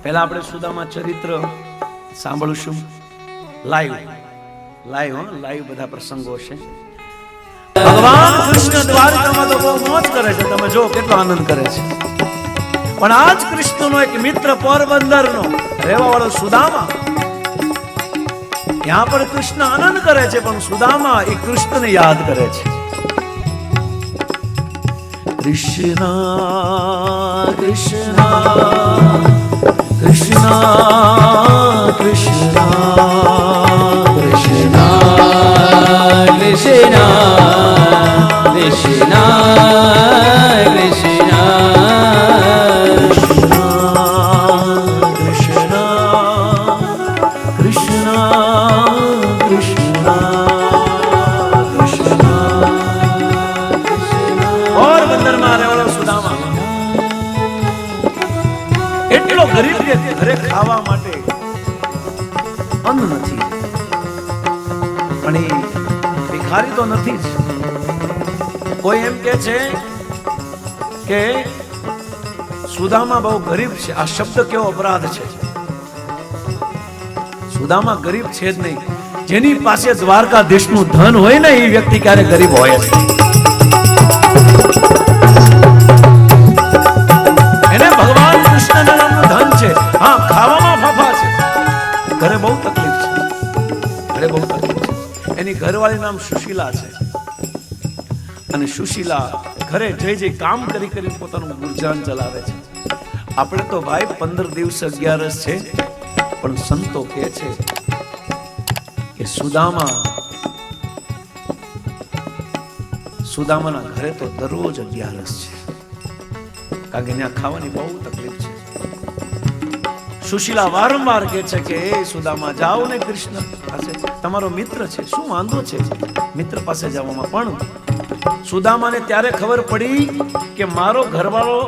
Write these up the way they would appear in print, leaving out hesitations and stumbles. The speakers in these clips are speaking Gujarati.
પહેલા આપણે સુદામા ચરિત્ર સાંભળશું લાઈવ બધા પ્રસંગો છે. ભગવાન કૃષ્ણ દ્વારકામાં તો બહુ મોજ કરે છે, તમે જો કેટલો આનંદ કરે છે. પણ આજ કૃષ્ણનો એક મિત્ર પોરબંદરનો રહેવા વાળો સુદામા, यहाँ पर कृष्ण आनंद करे छे, पण सुदामा એ કૃષ્ણને યાદ કરે છે. કૃષ્ણ કૃષ્ણ કૃષ્ણ કૃષ્ણ કૃષ્ણ કૃષ્ણ કૃષ્ણ ગરીબ કે ઘરે ખાવા માટે અન્ન નથી, પણ એ ભિખારી તો નથી જ. કોઈ એમ કે છે કે સુદામા બહુ ગરીબ છે. આ શબ્દ કેવો અપરાધ છે. સુદામા ગરીબ છે જ નહીં. જેની પાસે દ્વારકાધીશનું ધન હોય ને એ વ્યક્તિ ક્યારે ગરીબ હોય જ નહીં. એને ભગવાન કૃષ્ણના નામનું ધન છે. હા, ખાવામાં ફાફા છે, ઘરે બહુ તકલીફ છે. એની ઘરવાળી નામ સુશીલા છે, અને સુશીલા ઘરે જઈ કામ કરી પોતાનું ગુર્જાન ચલાવે છે. આપણે તો ભાઈ 15 દિવસ 11 છે, પણ સંતો કહે છે કે સુદામાના ઘરે તો દરરોજ 11 છે, કારણ કે ત્યાં ખાવાની બહુ તકલીફ છે. સુશીલા વારંવાર કહે છે કે એ સુદામા જાઓ ને કૃષ્ણ પાસે, તમારો મિત્ર છે, શું વાંધો છે મિત્ર પાસે જવામાં. પણ સુદામાને ત્યારે ખબર પડી કે મારો ઘરવાળો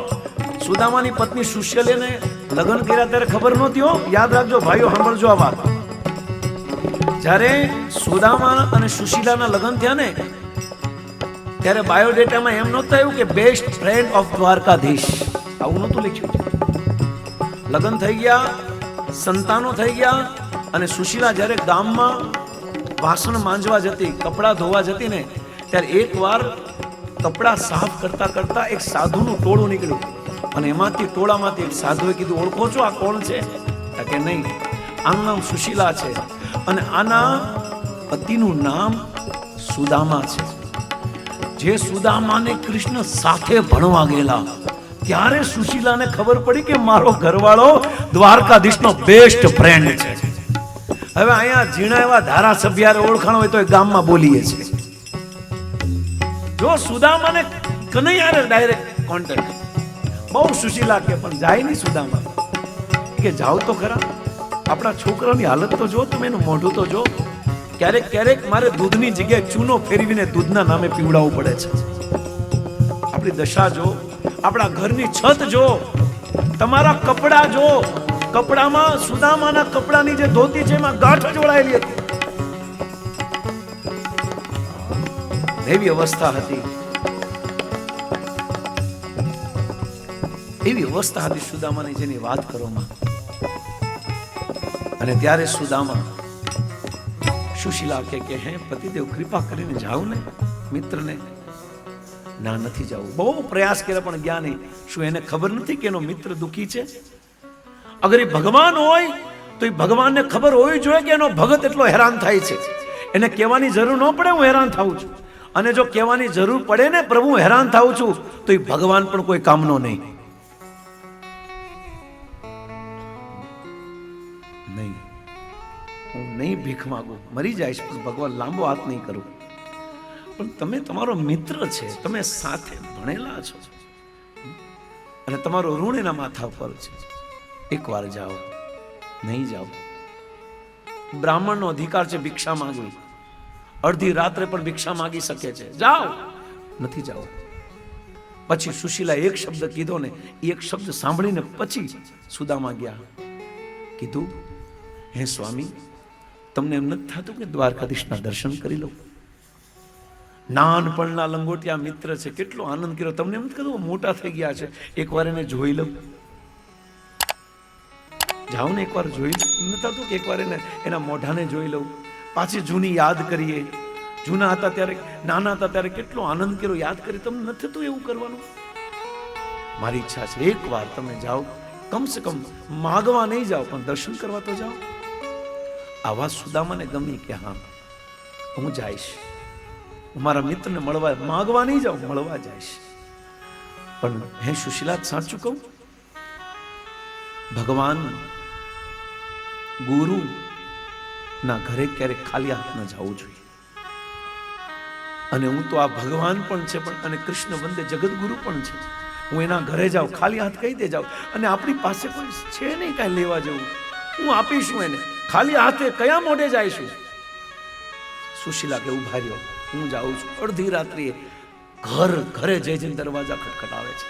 સુદામાની પત્ની સુશીલાને લગ્ન કર્યા ત્યારે ખબર નહોતી. યાદ રાખજો ભાઈઓ, સાંભળજો આ વાત. જ્યારે સુદામા અને સુશીલાના લગ્ન થયા ને ત્યારે બાયોડેટામાં એમ નહોતું આવ્યું કે બેસ્ટ ફ્રેન્ડ ઓફ દ્વારકાધીશ, આવું નહોતું લખ્યું. લગ્ન થઈ ગયા, સંતાનો થઈ ગયા, અને સુશીલા જ્યારે ગામમાં વાસણ માંજવા જતી, કપડાં ધોવા જતી ને, ત્યારે એકવાર કપડાં સાફ કરતા કરતા એક સાધુનું ટોળું નીકળ્યું, અને એમાંથી ટોળામાંથી એક સાધુએ કીધું, ઓળખો છો આ કોણ છે? કે નહીં, આનું નામ સુશીલા છે, અને આના પતિનું નામ સુદામા છે. જે સુદામાને કૃષ્ણ સાથે ભણવા ગયેલા, ત્યારે સુશીલાને ખબર પડી કે મારો ઘરવાળો દ્વારકાધીશનો બેસ્ટ ફ્રેન્ડ છે. હવે અહીંયા ઝીણા એવા ધારાસભ્ય ઓળખાણ હોય તો એ ગામમાં બોલીએ છે. જો સુદામાને કનૈયારે ડાયરેક્ટ કોન્ટેક્ટ, બહુ સુશીલા કે પણ જાય નહીં સુદામા, કે જાઓ તો ખરા, આપણા છોકરાની હાલત તો જો, તમે એનું મોઢું તો જો. ક્યારેક મારે દૂધની જગ્યાએ ચૂનો ફેરવીને દૂધના નામે પીવડાવવું પડે છે. આપણી દશા જો, આપણા ઘરની છત જો, તમારા કપડા જો. કપડામાં સુદામાના કપડાની જે ધોતી છે એમાં ગાંઠ જોડાયેલી હતી. એવી અવસ્થા હતી, એવી અવસ્થા હતી સુદામાની, જેની વાત કરોમાં. અને ત્યારે સુદામા સુશીલા કે હે પતિદેવ, કૃપા કરીને જાઓ ને મિત્રને. ના, નથી જવું. બહુ પ્રયાસ કર્યા પણ ગયા નહીં. શું એને ખબર નથી કે એનો મિત્ર દુખી છે? અગર એ ભગવાન હોય તો એ ભગવાનને ખબર હોવી જોઈએ કે એનો ભગત એટલો હેરાન થાય છે. એને કહેવાની જરૂર ન પડે હું હેરાન થાઉં છું, અને જો કહેવાની જરૂર પડે ને પ્રભુ હેરાન થાઉં છું, તો એ ભગવાન પણ કોઈ કામનો નહીં. હું નહીં ભીખ માંગુ, મરી જઈશ પણ ભગવાન લાંબો હાથ નહીં કરું. પણ તમે તમારો મિત્ર છે, તમે સાથે ભણેલા છો, અને તમારો ઋણ એના માથા પર છે. એકવાર જાઓ. નહીં જાઓ. બ્રાહ્મણનો અધિકાર છે ભિક્ષા માંગવી, અડધી રાત્રે પણ ભિક્ષા માંગી શકે છે. જાઓ. નથી જાઓ. પછી સુશીલા એક શબ્દ કીધો ને, એક શબ્દ સાંભળીને પછી સુદામા ગયા. કીધું, હે સ્વામી, તમને એમ નથી થતું કે દ્વારકાધીશના દર્શન કરી લો? નાનપણના લંગોટિયા મિત્ર છે, કેટલો આનંદ કર્યો. તમને એમ નથી કીધું મોટા થઈ ગયા છે, એકવાર એને જોઈ લઉં? જાઉં ને એકવાર જોઈ નથી થતું કે એકવાર એના મોઢાને જોઈ લઉં, પાછી જૂની યાદ કરીએ. જૂના હતા ત્યારે, નાના હતા ત્યારે કેટલો આનંદ કર્યો યાદ કરી. તમને નથી થતું એવું કરવાનું? મારી ઈચ્છા છે એકવાર તમે જાઓ, કમસે કમ માગવા નહીં જાઓ પણ દર્શન કરવા તો જાઓ. આવા સુદામાને ગમી કે હા હું જઈશ, મારા મિત્રને મળવા, માગવા નહીં જાઉં, મળવા જઈશ. પણ હે સુશીલા, સાચું કહું, ભગવાન ગુરુ ના ઘરે ક્યારેક ખાલી હાથ ન જવું જોઈએ. અને હું તો આ ભગવાન પણ છે પણ અને કૃષ્ણ વંદે જગતગુરુ પણ છે. હું એના ઘરે જાઉં, ખાલી હાથ કઈ દે જાઉં, અને આપણી પાસે કોઈ છે નહીં કાંઈ લેવા જવું, હું આપીશું એને. ખાલી હાથે કયા મોઢે જઈશું? સુશીલા કે ઉભા રહ્યો, હું જાઉં છું. અડધી રાત્રિએ ઘરે જઈને દરવાજા ખટખટાવે છે.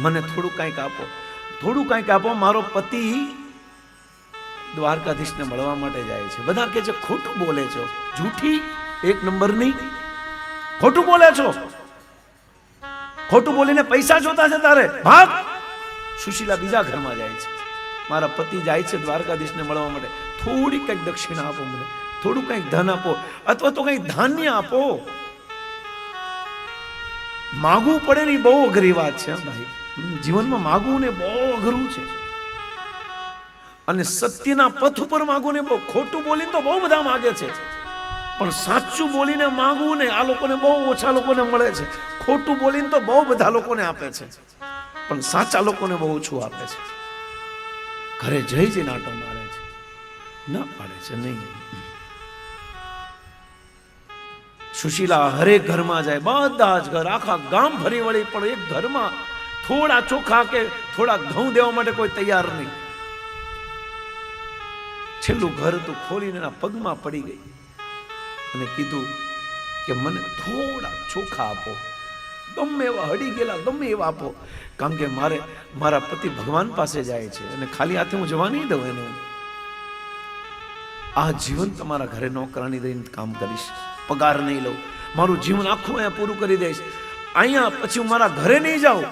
મને થોડું કંઈક આપો, થોડું કંઈક આપો. મારો પતિ દ્વારકાધીશને મળવા માટે જાય છે. બધા કે છે ખોટું બોલે છો, જૂઠી એક નંબરની ખોટું બોલે છો, ખોટું બોલીને પૈસા જોતા છે તારે, ભાગ. સુશીલા બીજા ઘરમાં જાય છે. મારા પતિ જાય છે દ્વારકાધીશને મળવા માટે, થોડી કંઈક દક્ષિણા આપો મને, થોડું કંઈક ધન આપો, અથવા તો કંઈક ધાન્ય આપો. માગવું પડે ને બહુ અઘરી વાત છે ભાઈ. જીવનમાં માગવું ને બહુ અઘરું છે. અને સત્યના પથ ઉપર માગવું ને બહુ, ખોટું બોલીને તો બહુ બધા માગે છે, પણ સાચું બોલીને માગવું ને આ લોકોને બહુ ઓછા લોકોને મળે છે. ખોટું બોલીને તો બહુ બધા લોકોને આપે છે, પણ સાચા લોકોને બહુ ઓછું આપે છે. ઘરે જઈ નાટો મારે છે, ના પાડે છે નહીં. સુશીલા હરેક ઘરમાં જાય, બધા જ ઘર, આખા ગામ ફરી વળી, પણ એક ઘરમાં થોડા ચોખા કે થોડા ઘઉં દેવા માટે કોઈ તૈયાર નહીં. છેલ્લું ઘર તું ખોલીને એના પગમાં પડી ગઈ અને કીધું કે મને થોડા ચોખા આપો, ગમે એવા હડી ગયેલા ગમે એવા આપો, કારણ કે મારા પતિ ભગવાન પાસે જાય છે અને ખાલી હાથે હું જવા નહીં દઉં એને. આ જીવન તમારા ઘરે નોકરાણી રહીને કામ કરીશ, પગાર નહીં લઉં, મારું જીવન આખું અહીંયા પૂરું કરી દઈશ. અહીંયા પછી હું મારા ઘરે નહીં જાઉં,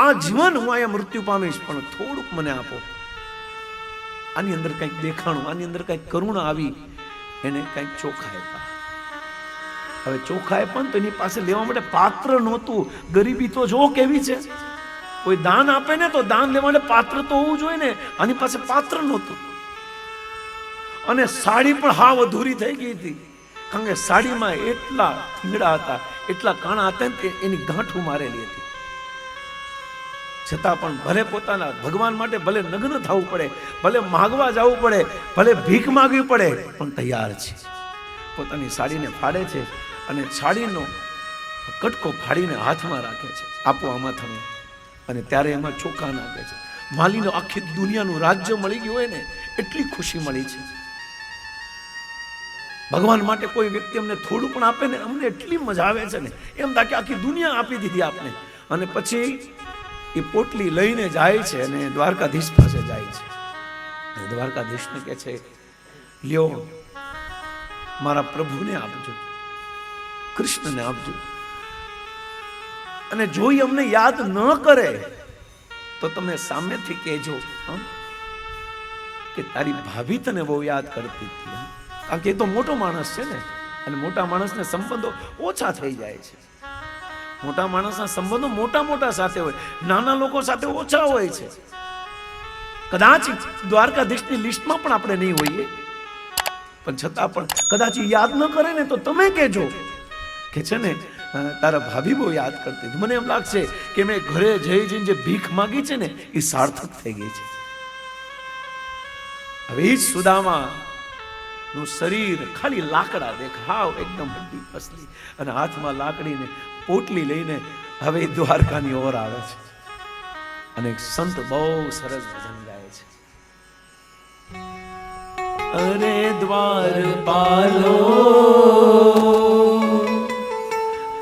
આ જીવન હું અહીંયા મૃત્યુ પામીશ, પણ થોડુંક મને આપો. આની અંદર કંઈક દેખાણું, આની અંદર કંઈક કરુણા આવી. એને કંઈક ચોખા આપ્યા. હવે ચોખા આપ્યા તો એની પાસે લેવા માટે પાત્ર નહોતું. ગરીબી તો જો કેવી છે, કોઈ દાન આપે ને તો દાન લેવા માટે પાત્ર તો હોવું જોઈએ ને. આની પાસે પાત્ર નહોતું. અને સાડી પણ હાવ અધૂરી થઈ ગઈ હતી, કારણ કે સાડીમાં એટલા થીંગડા હતા, એટલા કાણા હતા ને એની ગાંઠું મારેલી હતી. છતાં પણ ભલે પોતાના ભગવાન માટે ભલે નગ્ન થવું પડે, ભલે માગવા જવું પડે, ભલે ભીખ માગવી પડે, પણ તૈયાર છે. પોતાની સાડીને ફાડે છે અને સાડીનો કટકો ફાડીને હાથમાં રાખે છે. આપો આમાં તમે. અને ત્યારે એમાં ચોખા નાખે છે. માલીનો આખી દુનિયાનું રાજ્ય મળી ગયું હોય ને એટલી ખુશી મળી છે. ભગવાન માટે કોઈ વ્યક્તિ અમને થોડું પણ આપે ને અમને એટલી મજા આવે છે ને, એમ થાય કે આખી દુનિયા આપી દીધી આપને. અને પછી એ પોટલી લઈને જાય છે અને દ્વારકાધીશ પાસે જાય છે. અને દ્વારકાધીશને કહે છે, લ્યો મારા પ્રભુને આપજો, કૃષ્ણને આપજો. અને જો એ અમને યાદ ન કરે તો તમે સામેથી કહેજો કે તારી ભાભી તને બહુ યાદ કરતી હતી. કારણ કે એ તો મોટો માણસ છે ને, અને મોટા માણસને સંબંધો ઓછા થઈ જાય છે. મોટા માણસના સંબંધો મોટા સાથે હોય, નાના લોકો સાથે ઓછા હોય છે. કદાચ દ્વારકાધીશની લિસ્ટમાં પણ આપણે નહીં હોઈએ, પણ છતાં પણ કદાચ યાદ ન કરે ને તો તમે કહેજો કે છે ને તારા ભાભી બહુ યાદ કરતી હતી. મને એમ લાગશે કે મેં ઘરે જઈને જે ભીખ માંગી છે ને એ સાર્થક થઈ ગઈ છે. હવે એ જ સુદામા નું શરીર ખાલી લાકડા દેખાવ, એકદમ હડ્ડી પસલી, અને હાથમાં લાકડીને પોટલી લઈને હવે દ્વારકાની ઓર આવે છે. અને એક સંત બહુ સરસ ભજન ગાય છે. અરે દ્વારપાલો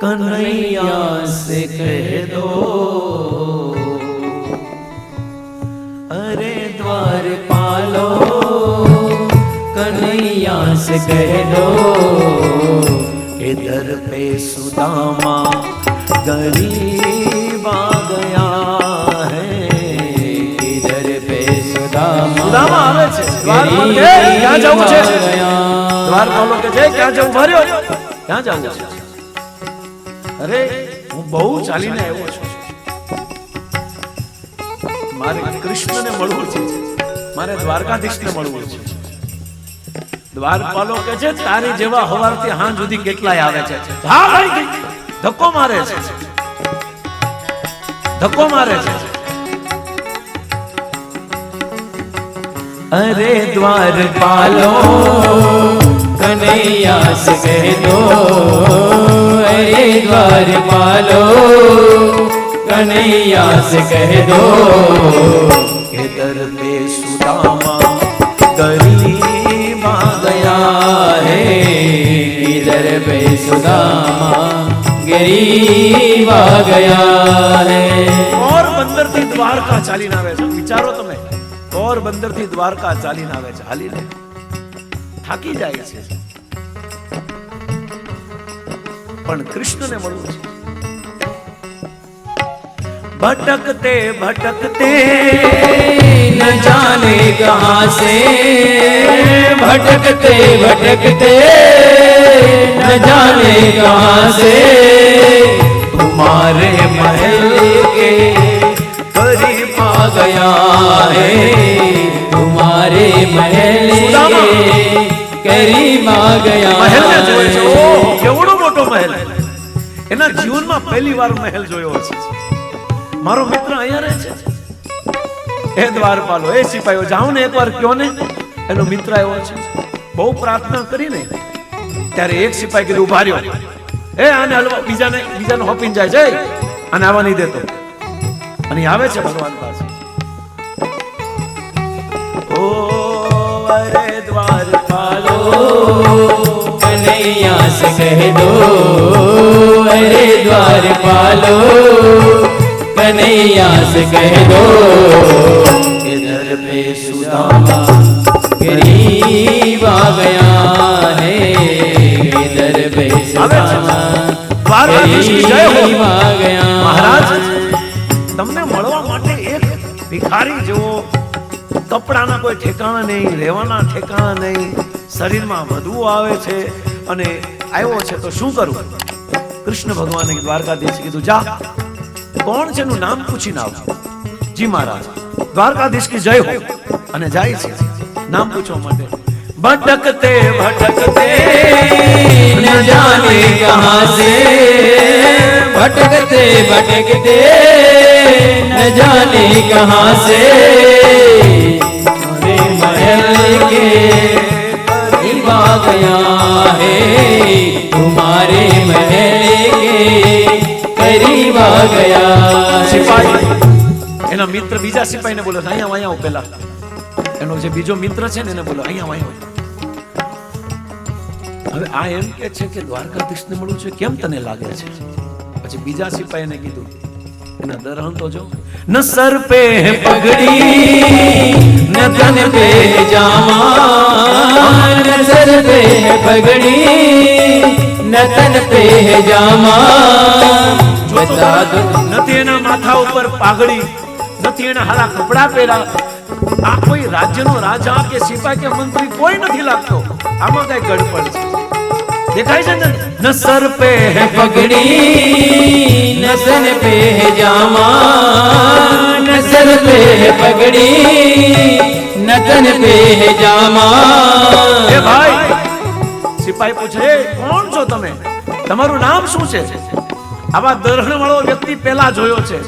કन्हैया से कह दो, अरे द्वारपालो कन्हैया से कह दो, इधर पे सुदामा गरीब आ गया है, इधर पे सुदामा સુદામા આવે છે દ્વાર પર કે ક્યાં જવું છે દ્વારપાલો કે છે ક્યાં જવું ભર્યો ક્યાં જવું છે અરે હું બહુ ચાલીને આવ્યો છું મારે કૃષ્ણને મળવું છે મારે દ્વારકાધીશને મળવું છે દ્વારપાલો કે છે તારી જેવા હવારથી હાંજ સુધી કેટલાય આવે છે હા ભાઈ ધક્કો મારે છે ધક્કો મારે છે अरे द्वारपालो कन्हैया से कह दो, अरे द्वारपालो कन्हैया से कह दो के दर पे सुदामा गरीब आ गया है, इधर पे सुदामा गरीब आ गया है। और बंदर थी द्वारका चालीने આવે છે વિચારો તમે પોરબંદર થી દ્વારકા ચાલીને આવે છે હાલીને થાકી જાય છે પણ કૃષ્ણને મળવું છે भटकते भटकते न जाने कहाँ से, भटकते भटकते न जाने कहाँ से तुम्हारे महल के करीब आ गया है, तुम्हारे महल के करीब आ गया। મહેલ ને જોયો છે ઓહ કેવડો મોટો મહેલ એના જીવનમાં પહેલી વાર મહેલ જોયો છે મારો મિત્ર અહીંયા રહે છે એ દ્વારપાલો એ સિપાહીઓ જાઓ ને એકવાર કયો ને એનો મિત્ર આવ્યો છે બહુ પ્રાર્થના કરીને ત્યારે એક સિપાહી કીધું ઉભા રહ્યો એ આને હલવા બીજાને હોપીને જાય છે અને આવવા નહીં દેતો અને આવે છે ભગવાન પાસે ઓ અરે દ્વારપાલો कन्हैया से कह दो, अरे द्वारपालो कन्हैया से कह दो इधर पे सुदामा गरीब आ गया है, इधर पे सुदामा गरीब आ गया। મહારાજ તમને મળવા માટે એક ભિખારી જેવો કપડાના કોઈ ઠેકાણા નહીં રહેવાના ઠેકાણા નહીં શરીરમાં વધુ આવે છે અને આવ્યો છે તો શું કરું કૃષ્ણ ભગવાને દ્વારકાધીશ કીધું જા કોણ છે એનું નામ પૂછીને આવ જી મહારાજ દ્વારકાધીશ કી જય હો અને જાય છે નામ પૂછવા માટે ભટકતે ભટકતે न जाने कहाँ से, भटकते भटकते न जाने कहाँ से हमारे महल के करीब आ गया है, तुम्हारे महल के करीब आ गया। સિપાહી એના મિત્ર બીજા સિપાહીને બોલો અહીંયા આવો પેલા એનો જે બીજો મિત્ર છે ને એને બોલો અહીંયા આવો હવે આ એમ કે છે કે દ્વારકાધીશને મળવું છે કેમ તને લાગે છે પછી બીજા સિપાહીને કીધું એના દરહન તો જો ન સર પે पगड़ी न तन पे जामा, न सर पे पगड़ी न तन पे जामा, बता दो નથી એના માથા ઉપર પાઘડી નથી એના હારા કપડા પહેર્યા આ કોઈ રાજ્યનો રાજા કે સિપાહી કે મંત્રી કોઈ નથી લાગતો આમાં કઈ ગડબડ છે દેખાય છે ને ન સર પે पगड़ी न तन पे जामा, न सर पे पगड़ी न तन पे जामा। એ ભાઈ સિપાહી પૂછે "એ, કોણ છો તમે તમારું નામ શું છે આવા દર્શન વાળો વ્યક્તિ પહેલા જોયો છે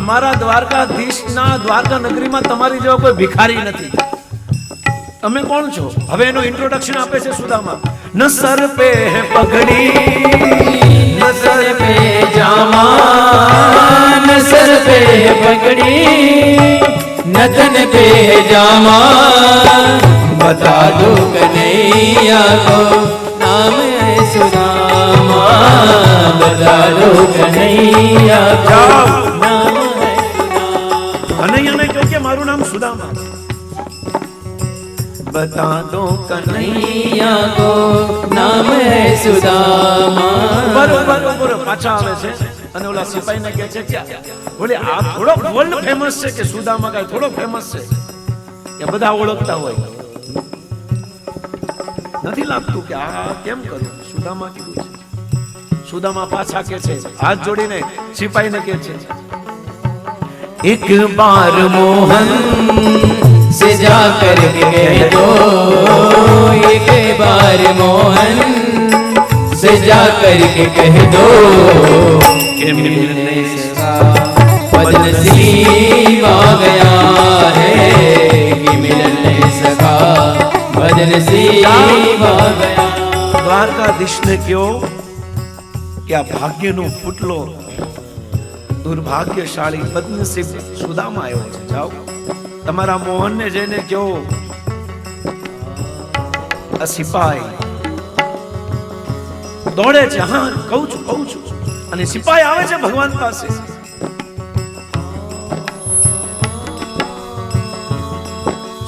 અમારા દ્વારકાધીશના દ્વારકા નગરીમાં તમારી જેવો કોઈ ભિખારી નથી તમે કોણ છો હવે એનું ઇન્ટ્રોડક્શન આપે છે સુદામા ન સર પે પગડી न सर पे जामा, न सर पे पगड़ी न तन पे जामा, बता दो कन्हैया को नाम है सुदामा, बता दो कन्हैया को नाम है सुदामा। કનૈયાને કહો કે મારું નામ સુદામા બતા દો कन्हैया को नाम है सुदामा। બરોબર પાછા આવે છે અને ઓલા સિપાહીને કહે છે કે બોલે આ થોડો વર્લ્ડ ફેમસ છે કે સુદામા કાઈ થોડો ફેમસ છે એ બધા ઓળખતા હોય. નથી લાગતું કે આ કેમ કરું? સુદામા કીધું છે. સુદામા પાછા કે છે, હાથ જોડીને સિપાહીને કે છે, एक बार मोहन से जाकर कह दो, एक बार मोहन से जाकर के कह दो कि मिलने का बदनसीब आ गया है, कि मिलने सका बदनसीब आ गया. દ્વારકાધીશને કહો કે આ ભાગ્યનો ફૂટલો દુર્ભાગ્યશાળી બદનસીબ સુદામા આવ્યો છે. જાઓ તમારા મોહનને જઈને કહો આ સિપાહી દોડે છે. હા કહું છું. અને સિપાહી આવે છે ભગવાન પાસે.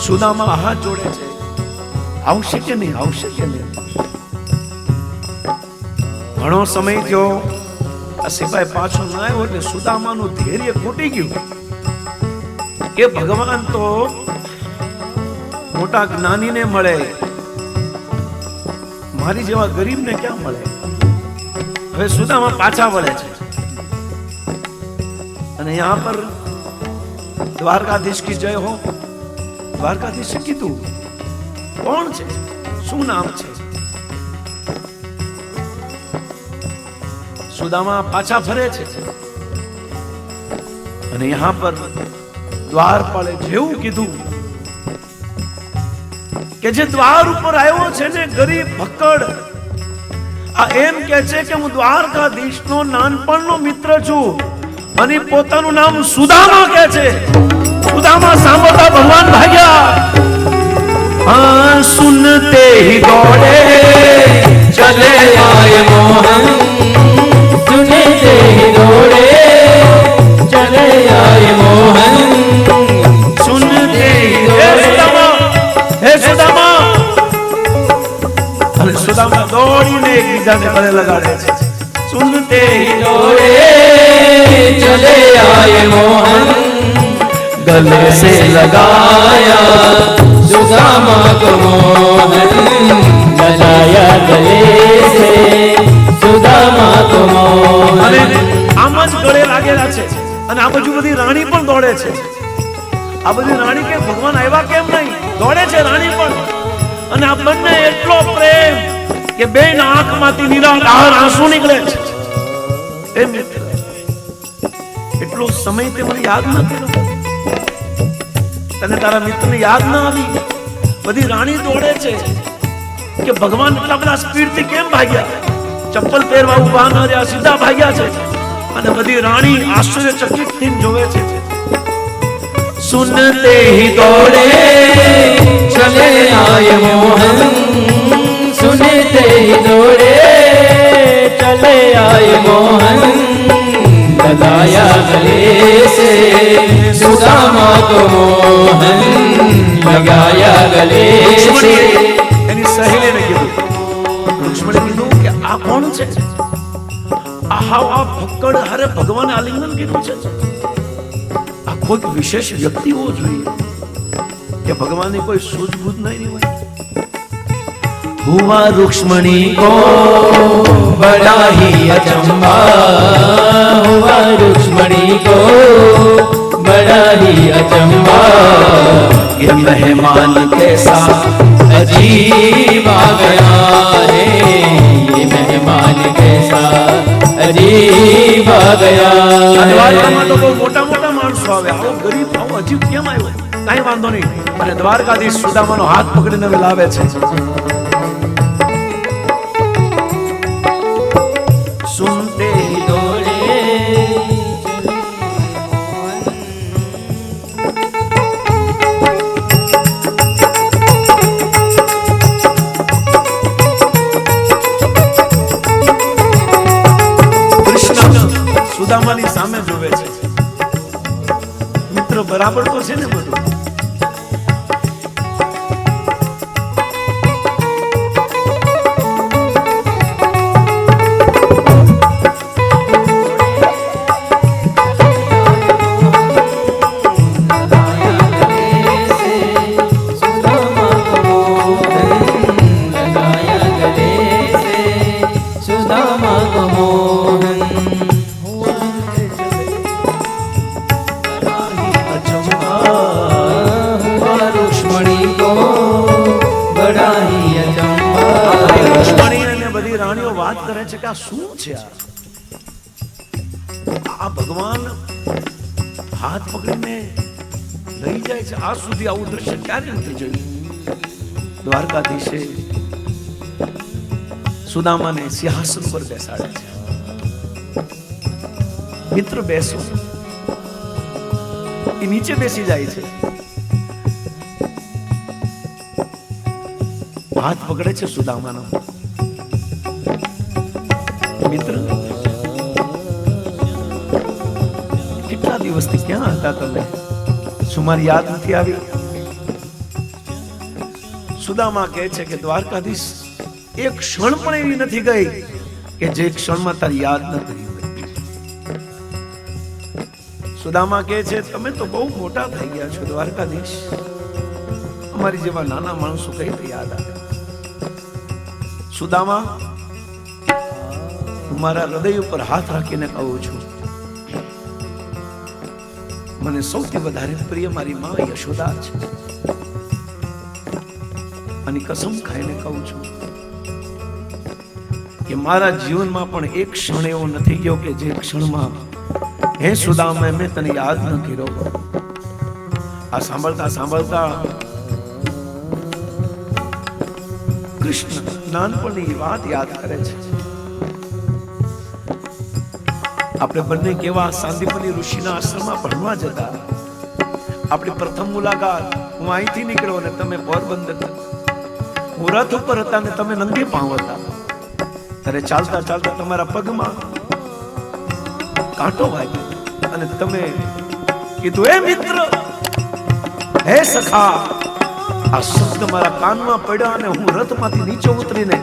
સુદામા હાથ જોડે છે, આવશે કે નહીં, આવશે કે નહીં. ઘણો સમય થયો, આ સિપાહી પાછો ના આવ્યો એટલે સુદામાનું ધૈર્ય ખૂટી ગયું કે ભગવાન તો મોટા જ્ઞાનીને મળે, મારી જેવા ગરીબને ક્યાં મળે. હવે સુદામા પાછા વળે છે અને यहाँ पर દ્વારકાધીશ કી જય હો. દ્વારકાધીશે કીધું કોણ છે, શું નામ છે? સુદામા પાછા ફરે છે અને यहाँ पर દ્વારપાળે જેવું કીધું કે જે દ્વાર ઉપર આવ્યો છે ને ગરીબ ભક્કડ, આ એમ કે છે કે હું દ્વારકાધીશનો નાનપણનો મિત્ર છું અને પોતાનું નામ સુદામા કે છે. સુદામા સાંભળતા ભગવાન ભાગ્યા. હા સુનતે હી દોડે चले आए मोहन, सुनते ही दौड़े चले आए मोहन, सुनते ही हे सुदामा. અને સુદામા દોડીને એકબીજાને ગળે લગાડે છે. સુનતે હી दौड़े चले आए मोहन, गले से लगाया सुदामा को मोहन, लगाया गले से सुदामा को અને मोहन. આમ જ ગળે લાગેલા છે અને આ બાજુ બધી રાણી પણ દોડે છે. આ બધી રાણી કે ભગવાન આવ્યા કેમ નહીં, દોડે છે રાણી પણ. અને આ બંને એટલો પ્રેમ કે બેન આંખમાંથી નિરાધાર આંસુ નીકળે છે. એ મિત્ર એટલો સમય તે મને યાદ ન કર્યો, તને તારા મિત્રને યાદ ન આવી. બધી રાણી દોડે છે કે ભગવાન એટલા બધા સ્પીડથી કેમ ભાગ્યા, ચપ્પલ પહેરવા ઉભા ન રહ્યા, સીધા ભાગ્યા છે. અને બધી રાણી આશ્ચર્યચકિત થઈને જોવે છે. સુનતે હી દોડે चले आए मोहन, सुनते ही दौड़े चले आए मोहन, लगाया गले से सुदामा को मोहन, लगाया गले से. એની સહેલીને કીધું, રુક્ષ્મણી કીધું કે આ કોણ છે? આ ભક્કડ હારે ભગવાને આલિંગન કીધું છે. આ કોઈ વિશેષ વ્યક્તિ હોવો જોઈએ કે ભગવાનની કોઈ સૂઝબૂઝ નહીં હોય. हुआ रुक्ष्मणी को बड़ा ही अचंभा, हुआ रुक्ष्मणी को बड़ा ही अचंभा, ये मेहमान कैसा अजीब आ गया है, ये मेहमान कैसा अजीब आ गया. દ્વારકામાં તો બહુ મોટા મોટા માણસો આવે, આવો ગરીબ આવો અજીબ કેમ આવ્યો? કાંઈ વાંધો નહીં. અને દ્વારકાધીશ સુદામાનો હાથ પકડીને લાવે છે. સુનતે હી દોડે કૃષ્ણ સુદામાની સામે જોવે છે. મિત્ર બરાબર તો છે ને બધું? વાત કરે છે કે આ શું છે, આ ભગવાન હાથ પકડીને લઈ જાય છે. આ સુધી આવું દ્રશ્ય ક્યારે નથી જોયું. દ્વારકાધીશે સુદામાને સિંહાસન પર બેસાડે છે. મિત્ર બેસો, એ નીચે બેસી જાય છે. હાથ પકડે છે સુદામાનો. મિત્ર, કેટલા દિવસથી ક્યાં હતા તમે? શું મારી યાદ નથી આવી? સુદામા કહે છે કે દ્વારકાધીશ, એક ક્ષણ પણ એવી નથી ગઈ કે જે ક્ષણમાં તારી યાદ ન કરી હોય. સુદામા કહે છે તમે તો બહુ મોટા થઈ ગયા છો દ્વારકાધીશ, અમારી જેવા નાના માણસો કઈ રીતે યાદ આવે? સુદામા, હું મારા હૃદય ઉપર હાથ રાખીને કહું છું, મને સૌથી વધારે પ્રિય મારી માં યશોદા છે. અને કસમ ખાઈને કહું છું કે મારા જીવનમાં પણ એક ક્ષણ એવો નથી ગયો કે જે ક્ષણમાં હે સુદામા મેં તને યાદ ન કર્યો. આ સાંભળતા સાંભળતા કૃષ્ણ નાનપણની વાત યાદ કરે છે. આપણે બંને કેવા સાંદીપની ઋષિના આશ્રમમાં ભણવા જતા. આપણી પ્રથમ મુલાકાત, હું અહીંથી નીકળ્યો અને તમે પોરબંદર, હું રથ ઉપર હતા ને તમે નંદી પાવ હતા. ત્યારે ચાલતા ચાલતા તમારા પગમાં કાંટો વાગ્યો અને તમે કીધું, હે મિત્ર, હે સખા. આ શબ્દ મારા કાનમાં પડ્યો અને હું રથમાંથી નીચે ઉતરીને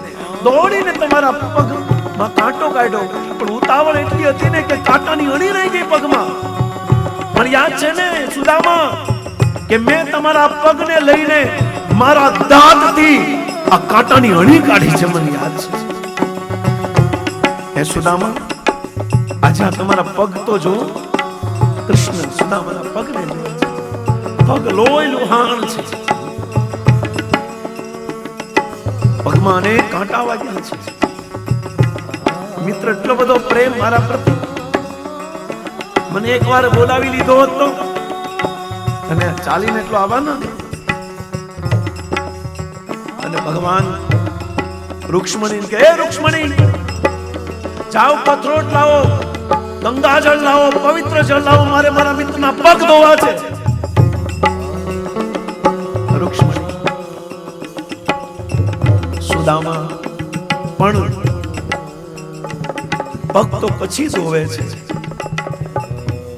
દોડીને તમારા પગમાં કાંટો કાઢ્યો. પણ ઉતાવળ એટલી હતી ને કે કાંટાની અણી રહી ગઈ પગમાં. પણ યાદ છે ને સુદામા કે મેં તમારા પગને લઈને મારા દાંતથી આ કાંટાની અણી કાઢી છે, મને યાદ છે. હે સુદામા, આજે આ તમારા પગ તો જો. કૃષ્ણ સુદામાના પગને જોવે છે. પગ લોહી લુહાણ છે, પગમાં અનેક કાંટા વાગ્યા છે. મિત્ર, એટલો બધો પ્રેમ મારા પ્રતિ. મને એકવાર બોલાવી લીધો હતો અને ચાલીને એટલો આવવાનો ને. અને ભગવાન રૂક્ષ્મણી કે, હે રૂક્ષ્મણી, જાઓ પથરોટ લાવો, ગંગાજળ લાવો, પવિત્ર જળ લાવો, મારે મારા મિત્રના પગ ધોવા છે. રૂક્ષ્મણી, સુદામા પણ પગ તો પછી ધોવે છે,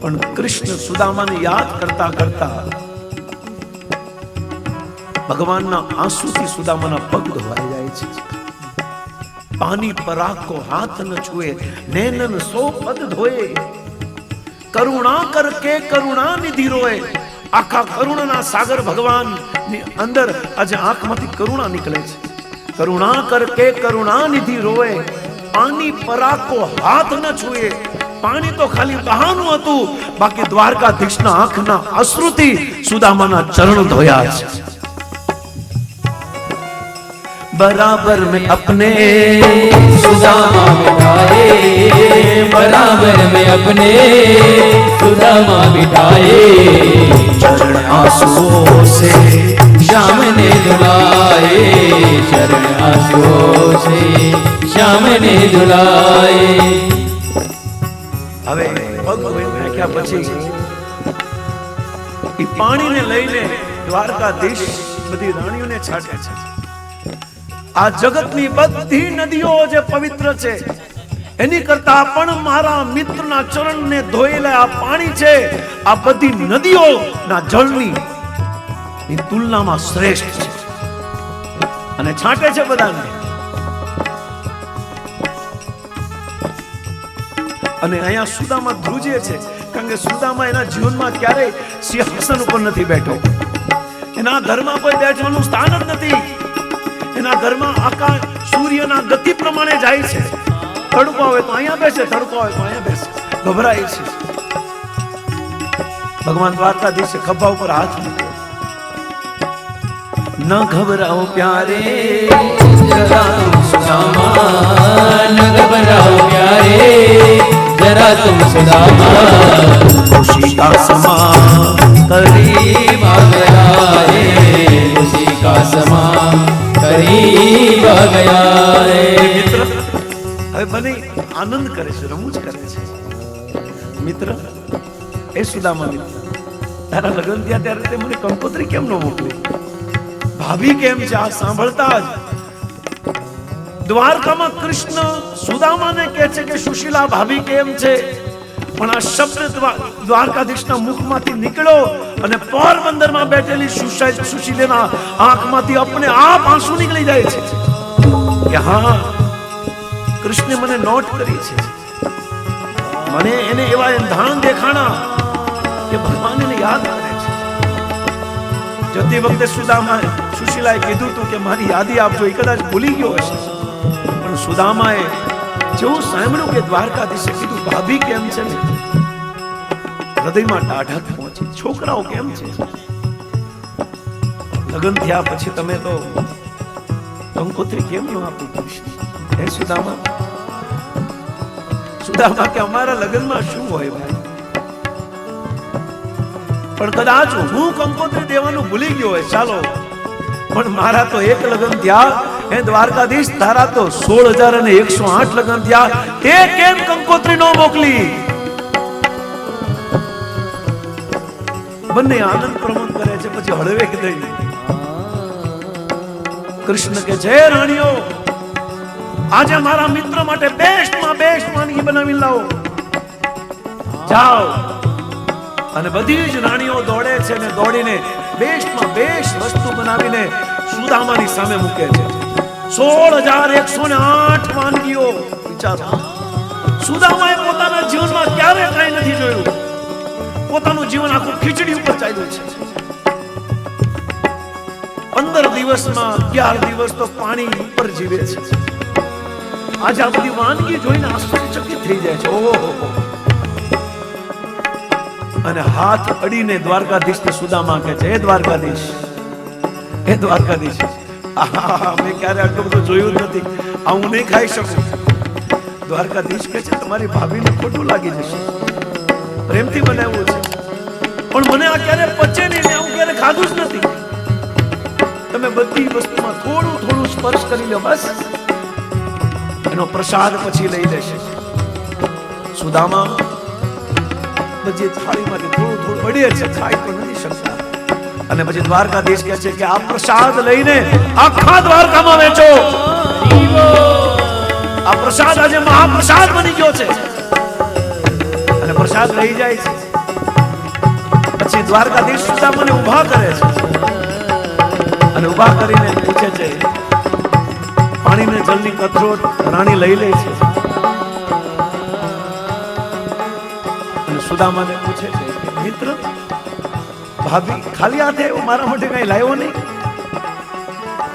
પણ કૃષ્ણ સુદામાને યાદ કરતા કરતા ભગવાનના આંસુથી સુદામાના પગ ધોવાઈ જાય છે. પાની પરાગ કો હાથ ન છુએ, નૈનન સો પદ ધોએ, કરુણા કરકે કરુણા નિધિ રોએ. આખા કરુણાના સાગર ભગવાન ની અંદર આજે આંખમાંથી કરુણા નીકળે છે. કરુણા કરકે કરુણા નિધિ રોએ, પાની પરાગ કો હાથ ન છુએ. પાણી તો ખાલી બહાનું હતું, બાકી દ્વારકાધીશના આંખના અશ્રુથી સુદામાના ચરણ ધોયા છે. बराबर में अपने सुदामा बिठाए, बराबर में अपने सुदामा बिठाए. चरण आंसुओं से श्याम ने धुलाए, चरण आंसुओं से श्याम ने धुलाए. હવે પગ ધોઈને નાખ્યા પછી એ પાણીને લઈને દ્વારકાધીશ બધી રાણીઓને છાંટે છે. આ જગતની બધી નદીઓ જે પવિત્ર છે એની કરતા પણ મારા મિત્રના ચરણને ધોયેલા આ પાણી છે, આ બધી નદીઓના જળની તુલનામાં શ્રેષ્ઠ છે. અને છાંટે છે બધાને. અને અહીંયા સુદામા ધ્રુજે છે, કારણ કે સુદામા એના જીવનમાં ક્યારેય સિંહાસન ઉપર નથી બેઠો. એના ઘરમાં કોઈ બેઠવાનું સ્થાન જ નથી. એના ઘરમાં આકાશ સૂર્યના ગતિ પ્રમાણે જાય છે. તડકો આવે તો અહીંયા બેસે, તડકો આવે તો અહીંયા બેસે, ગભરાય છે. ભગવાન દ્વારકાધીશે ખભા ઉપર હાથ મૂક્યો ન ઘબરાઓ પ્યારે જરા તુમ સુદામા ન ઘબરાઓ પ્યારે જરા તુમ સુદામા ખુશી કા સમા करीब आ गया है उसी का समा करीब आ गया है મિત્ર હવે બને આનંદ કરે છે, રમૂજ કરે છે. મિત્ર એ સુદામા મિત્ર, તારા લગ્ન થયા ત્યારે તે મને કંકોત્રી કેમ ન મોકલી? ભાભી કેમ છે? આ સાંભળતા જ દ્વારકામાં કૃષ્ણ સુદામાને કહે છે કે સુશીલા ભાભી કેમ છે? પણ આ શબ્દ દ્વારકાધીશના મુખમાંથી નીકળ્યો અને પોરબંદરમાં બેઠેલી સુશીલાના આંખમાંથી અપને આપ આંસુ નીકળી જાય છે કે હા, કૃષ્ણે મને નોટ કરી છે. મને એને એવા એંધાણ દેખાણા કે ભગવાન એને યાદ કરે છે. જતી વખતે સુશીલાએ કીધું હતું કે મારી યાદી આપજો. એ કદાચ ભૂલી ગયો હશે, પણ સુદામાએ જેવું સાંભળ્યું કે દ્વારકાધીશે કીધું ભાભી કેમ છે ને, હૃદયમાં ટાઢક પહોંચી. છોકરાઓ કેમ છે? લગ્ન થયા પછી તમે તો કંકોત્રી કેમ ન આપી? હે સુદામા કે અમારા લગ્નમાં શું હોય ભાઈ? પણ કદાચ હું કંકોત્રી દેવાનું ભૂલી ગયો હોય, ચાલો, પણ મારા તો એક લગ્ન થયા. હે દ્વારકાધીશ, તારા તો 16,108 લગ્ન થયા, તે કેમ કંકોત્રી નો મોકલી? બંને આનંદ પ્રમોદ કરે છે, પછી હળવે કે દઈ. કૃષ્ણ કે છે રાણીઓ, આજે મારા મિત્ર માટે બેસ્ટમાં બેસ્ટ વાનગી બનાવી લાવો. જાઓ. અને બધી જ રાણીઓ દોડે છે ને દોડીને બેસ્ટમાં બેસ્ટ વસ્તુ બનાવીને સુદામાની સામે મૂકે છે. 16,108 વાનગીઓ. વિચારો, સુદામાએ પોતાના જીવનમાં ક્યારે કઈ નથી જોયું. પોતાનું જીવન આખું ખીચડી ઉપર ચાલ્યું છે. 15 દિવસમાં 11 દિવસ તો પાણી ઉપર જીવે છે. આજે આ બધી વાનગી જોઈને આશ્ચર્યચકિત થઈ જાય છે. ઓહો, અને હાથ અડીને દ્વારકાધીશને સુદામા કહે છે, હે દ્વારકાધીશ, મેં ક્યારે આટલું બધું જોયું નથી, આ હું નહીં ખાઈ શકું. દ્વારકાધીશ કહે છે, તમારી ભાભીને ખોટું લાગી જશે, પ્રેમથી બનાવ્યું છે, પણ મને આ ક્યારે પચે નહીં ને હું ક્યારે ખાધું જ નથી. તમે બધી વસ્તુમાં થોડું થોડું સ્પર્શ કરી લો, બસ એનો પ્રસાદ પછી લઈ લેશે. સુદામા બધી થાળીમાંથી થોડું થોડું અડીએ છે, ખાઈ પણ નથી શકતા. અને પછી દ્વારકાધીશ કહે છે કે આ પ્રસાદ લઈને આખા દ્વારકામાં વેચો. આ પ્રસાદ આજે મહાપ્રસાદ બની ગયો છે. અને પ્રસાદ લઈ જાય છે. પછી દ્વારકાધીશ સુદામાને ઊભા કરે છે અને ઊભા કરીને પૂછે છે, પાણીને જલની કથરોટ રાણી લઈ લે છે અને સુદામાને પૂછે છે કે મિત્ર, ભાભી ખાલી હાથે મારા માટે કઈ લાવ્યો નહીં?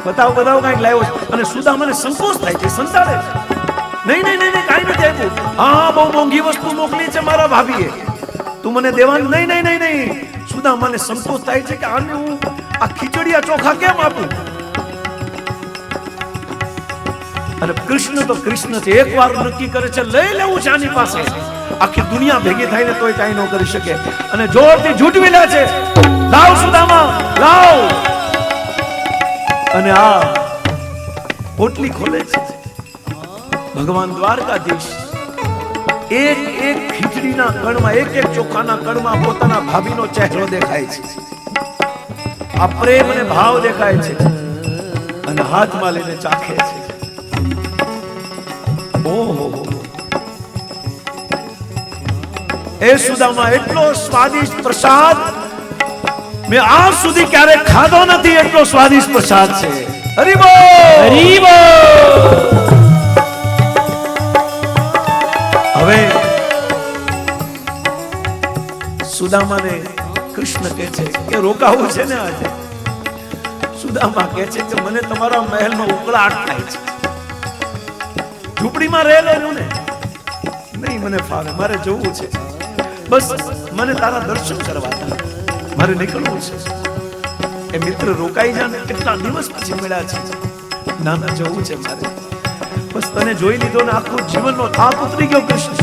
બતાવો કઈક લાવ્યો છે. અને સુદામાને સંકોચ થાય છે, સંતાડે છે, નહીં કઈ નથી આપ્યું. હા, બહુ મોંઘી વસ્તુ મોકલી છે મારા ભાભીએ, તું મને દેવાનું નહીં. સુદામાને સંકોચ થાય છે કે આને હું આ ખીચડીયા ચોખા કેમ આપું? અને કૃષ્ણ તો કૃષ્ણ છે, એકવાર નક્કી કરે છે લઈ લેવું છે આની પાસે. આખી દુનિયા ભેગી થઈને તોય કાંઈ ન કરી શકે અને જોરથી ઝૂંટવી લે છે, લાવ સુદામા લાવ. અને આ પોટલી ખોલે છે. ભગવાન દ્વારકાધીશ એક એક ખીચડીના કણમાં, એક એક ચોખાના કણમાં પોતાના ભાભીનો ચહેરો દેખાય છે. આ પ્રેમ અને ભાવ દેખાય છે અને હાથમાં લઈને ચાખે છે. ઓહો, એ સુદામા, એટલો સ્વાદિષ્ટ પ્રસાદ મેં આજ સુધી ક્યારે ખાધો નથી. એટલો સ્વાદિષ્ટ પ્રસાદ છે. હરી બોલ, હરી બોલ. હવે સુદામાને કૃષ્ણ કહે છે કે રોકાવું છે ને આજે? સુદામા કહે છે કે મને તમારા મહેલમાં ઉકળાટ થાય છે, ઝૂંપડીમાં રહેલું ને નહીં મને ફાવે, મારે જવું છે. બસ મને તારા દર્શન કરવા હતા, મારે નીકળવું છે. એ મિત્ર રોકાઈ જા ને, કેટલા દિવસ પછી મળ્યા છે. ના ના, જવું છે મારે, બસ તને જોઈ લીધો ને આખું જીવનનો થાક ઉતરી ગયો કૃષ્ણ.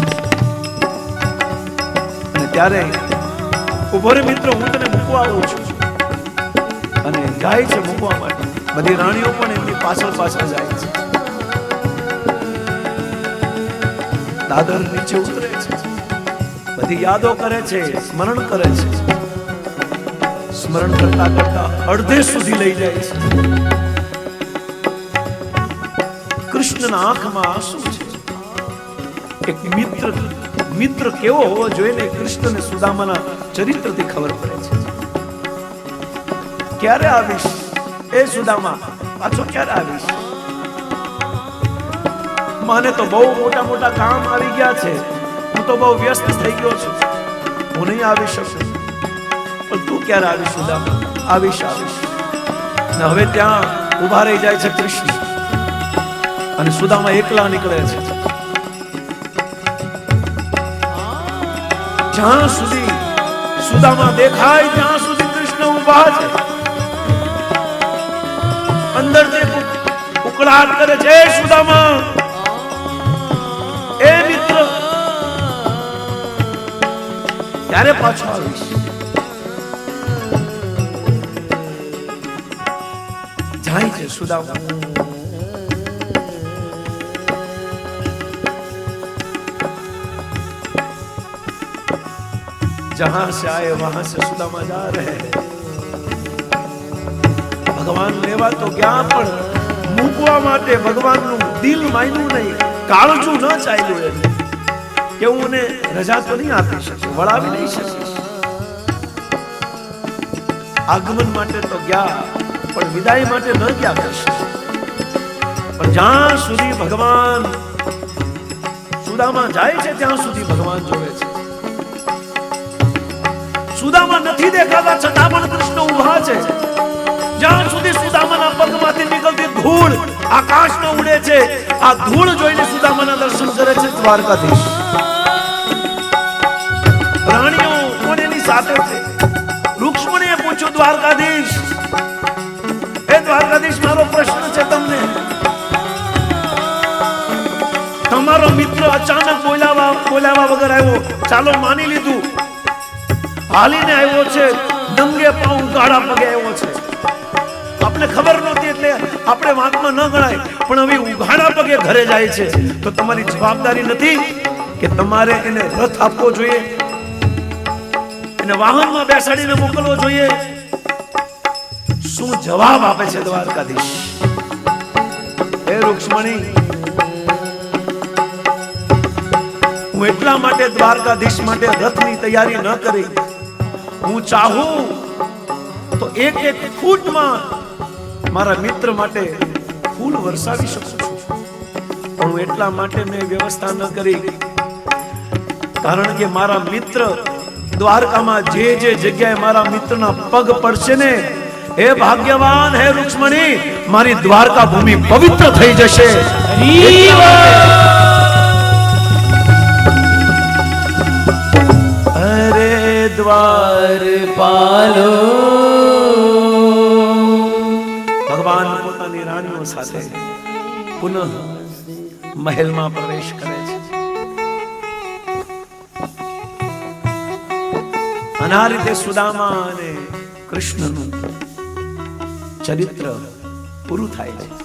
અને ત્યારે ઉભો રે મિત્ર, હું તને મૂકવા આવું છું. અને જાય છે મૂકવા માટે. બધી રાણીઓ પણ એમની પાછળ પાછળ જાય છે. દાદર નીચે ઉતરે છે, બધી યાદો કરે છે, સ્મરણ કરે છે. સ્મરણ કરતા કરતા અડધે સુધી લઈ જાય છે. કૃષ્ણના આંખમાં આંસુ છે. એક મિત્ર કેવો હોવો જોઈએ ને, કૃષ્ણને સુદામાના ચરિત્રથી ખબર પડે છે. ક્યારે આવીશ એ સુદામા, પાછો ક્યારે આવીશ? મને તો બહુ મોટા મોટા કામ આવી ગયા છે, હું તો બહુ વ્યસ્ત થઈ ગયો છું, હું નહીં આવી શકું. પણ તું ક્યારે આવીશ સુદામા? આવીશ. ને હવે ત્યાં ઉભા રહી જાય છે કૃષ્ણ, અને સુદામા એકલા નીકળે છે. જ્યાં સુધી સુદામા દેખાય ત્યાં સુધી કૃષ્ણ ઉભા છે. અંદરથી ઉકળાટ કરે છે, સુદામા, એ મિત્ર, ક્યારે પાછો આવીશ? જાય છે સુદામા. जहां से आए वहां से सुदामा जा रहे हैं. ભગવાન લેવા તો ગયા, પણ મૂકવા માટે ભગવાનનું દિલ માન્યું નહીં, કાળજું ન ચાલ્યું એમ કે હું એને રજા તો નહીં આપી શકું, વળાવી નહીં શકીશ. આગમન માટે તો ગયા, પણ વિદાય માટે ન ગયા કૃષ્ણ. પણ જ્યાં સુધી ભગવાન સુદામા જાય છે ત્યાં સુધી ભગવાન જોવે છે. સુદામા નથી દેખાતા છતાં પણ કૃષ્ણ ઉભા છે. જ્યાં સુધી સુદામાના પગમાંથી નીકળતી ધૂળ આકાશમાં ઉડે છે, આ ધૂળ જોઈને સુદામાના દર્શન કરે છે દ્વારકાધીશ. રાણીઓ કોણ એની સાથે છે? રૂક્ષ્મણીએ પૂછ્યું, દ્વારકાધીશ, એ દ્વારકાધીશ, મારો પ્રશ્ન છે તમને. તમારો મિત્ર અચાનક બોલાવા વગર આવ્યો, ચાલો માની લીધું, હાલીને આવ્યો છે, નંગે પાઉં ગાડા પગે આવ્યો છે. આપણે ખબર નહોતી એટલે આપણે વાતમાં ન ગણાય, પણ હવે ઉઘાડા પગે ઘરે જાય છે તો તમારી જવાબદારી નથી કે તમારે એને રથ આપવો જોઈએ, એને વાહનમાં બેસાડીને મોકલવો જોઈએ? શું જવાબ આપે છે દ્વારકાધીશ? હે રૂક્ષ્મણી, હું એટલા માટે દ્વારકાધીશ માટે રથની તૈયારી ન કરી. હું ચાહું તો એક એક ફૂટમાં મારા મિત્ર માટે ફૂલ વરસાવી શકું છું, પણ હું એટલા માટે મેં વ્યવસ્થા ન કરી, કારણ કે મારા મિત્ર દ્વારકામાં જે જે જગ્યાએ મારા મિત્રના પગ પડશે ને, હે ભાગ્યવાન, હે રૂક્ષ્મણી, મારી દ્વારકા ભૂમિ પવિત્ર થઈ જશે. દ્વારપાલો ભગવાન પોતાની રાણીઓ સાથે પુનઃ મહેલમાં પ્રવેશ કરે છે. અને આ રીતે સુદામા અને કૃષ્ણનું ચરિત્ર પૂરું થાય છે.